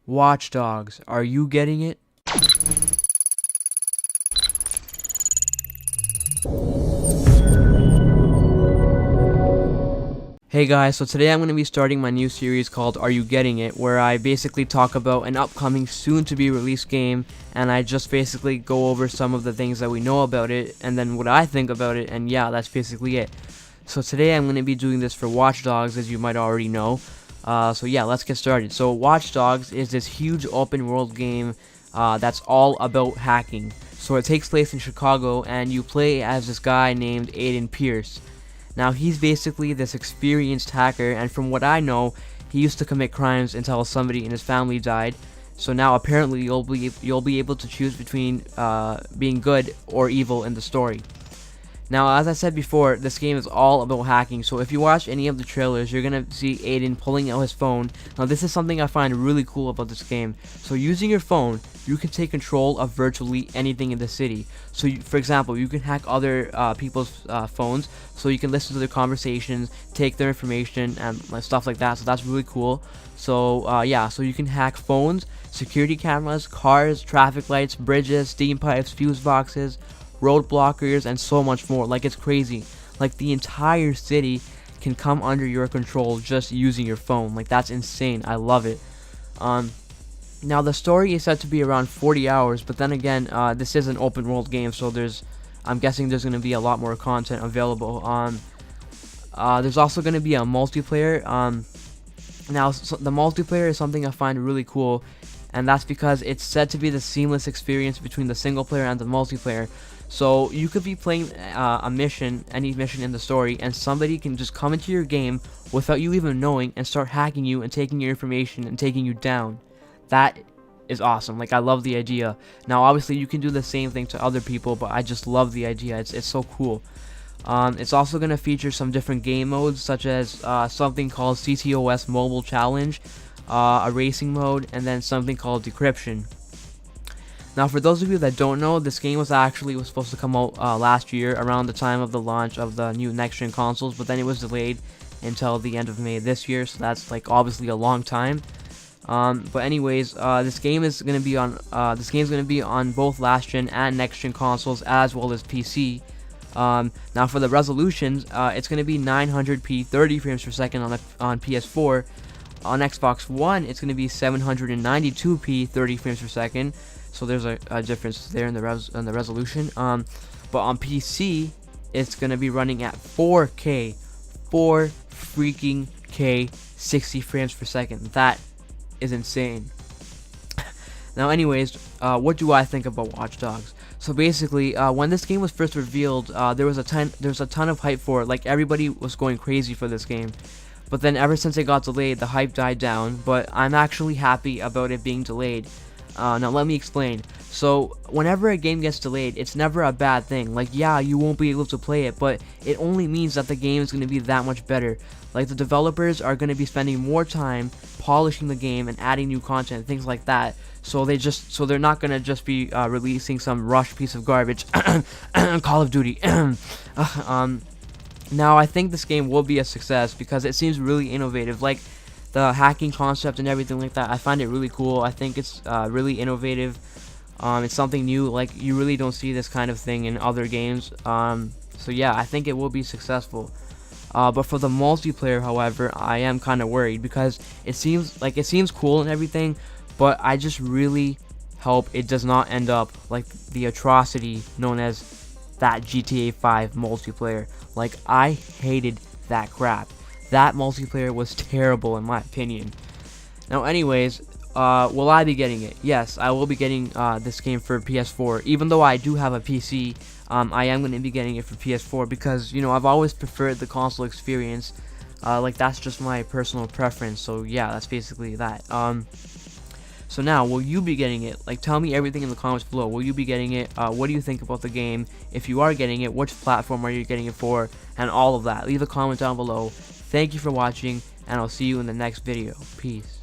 Watch Dogs, are you getting it? Hey guys, so today I'm going to be starting my new series called Are You Getting It, where I basically talk about an upcoming soon-to-be released game, and I just basically go over some of the things that we know about it, and then what I think about it, and yeah, that's basically it. So today I'm going to be doing this for Watch Dogs, as you might already know. So yeah, let's get started. So Watch Dogs is this huge open-world game that's all about hacking. So it takes place in Chicago, and you play as this guy named Aiden Pierce. Now, he's basically this experienced hacker, and from what I know, he used to commit crimes until somebody in his family died. So now, apparently, you'll be able to choose between being good or evil in the story. Now, as I said before, this game is all about hacking, so if you watch any of the trailers, you're going to see Aiden pulling out his phone. Now, this is something I find really cool about this game. So, using your phone, you can take control of virtually anything in the city. So, for example, you can hack other people's phones, so you can listen to their conversations, take their information, and stuff like that, so that's really cool. So, yeah, so you can hack phones, security cameras, cars, traffic lights, bridges, steam pipes, fuse boxes, road blockers, and so much more. Like, it's crazy. Like, the entire city can come under your control just using your phone. Like, that's insane. I love it. Now, the story is said to be around 40 hours, but then again, this is an open world game, so I'm guessing there's going to be a lot more content available. There's also going to be a multiplayer. Now, so the multiplayer is something I find really cool, and that's because it's said to be the seamless experience between the single player and the multiplayer. So you could be playing any mission in the story, and somebody can just come into your game without you even knowing and start hacking you and taking your information and taking you down. That is awesome. Like, I love the idea. Now, obviously, you can do the same thing to other people, but I just love the idea. It's so cool. It's also going to feature some different game modes, such as something called CTOS Mobile Challenge, a racing mode, and then something called Decryption. Now, for those of you that don't know, this game was supposed to come out last year around the time of the launch of the new next-gen consoles, but then it was delayed until the end of May this year, so that's like obviously a long time. But anyways, this game is going to be on both last-gen and next-gen consoles as well as PC. Now, for the resolutions, it's going to be 900p 30 frames per second on PS4. On Xbox One, it's going to be 792p 30 frames per second. So there's a difference there in the resolution. But on PC, it's gonna be running at 4K, 4 freaking K, 60 frames per second. That is insane. Now, anyways, what do I think about Watch Dogs? So basically, when this game was first revealed, there was a ton of hype for it. Like, everybody was going crazy for this game. But then ever since it got delayed, the hype died down. But I'm actually happy about it being delayed. Now let me explain. So whenever a game gets delayed, it's never a bad thing. Like, yeah, you won't be able to play it, but it only means that the game is going to be that much better. Like, the developers are going to be spending more time polishing the game and adding new content, things like that. So they're not going to just be releasing some rushed piece of garbage. Call of Duty. Now, I think this game will be a success because it seems really innovative. Like, the hacking concept and everything like that, I find it really cool. I think it's really innovative. It's something new. Like, you really don't see this kind of thing in other games. So yeah, I think it will be successful. But for the multiplayer, however, I am kind of worried because it seems cool and everything, but I just really hope it does not end up like the atrocity known as that GTA 5 multiplayer. Like, I hated that crap. That multiplayer was terrible in my opinion. Now, anyways, will I be getting it? Yes, I will be getting this game for PS4. Even though I do have a PC, I am going to be getting it for PS4 because, you know, I've always preferred the console experience. Like, that's just my personal preference. So yeah, that's basically that. So now, will you be getting it? Like, tell me everything in the comments below. Will you be getting it? What do you think about the game? If you are getting it, which platform are you getting it for? And all of that. Leave a comment down below. Thank you for watching, and I'll see you in the next video. Peace.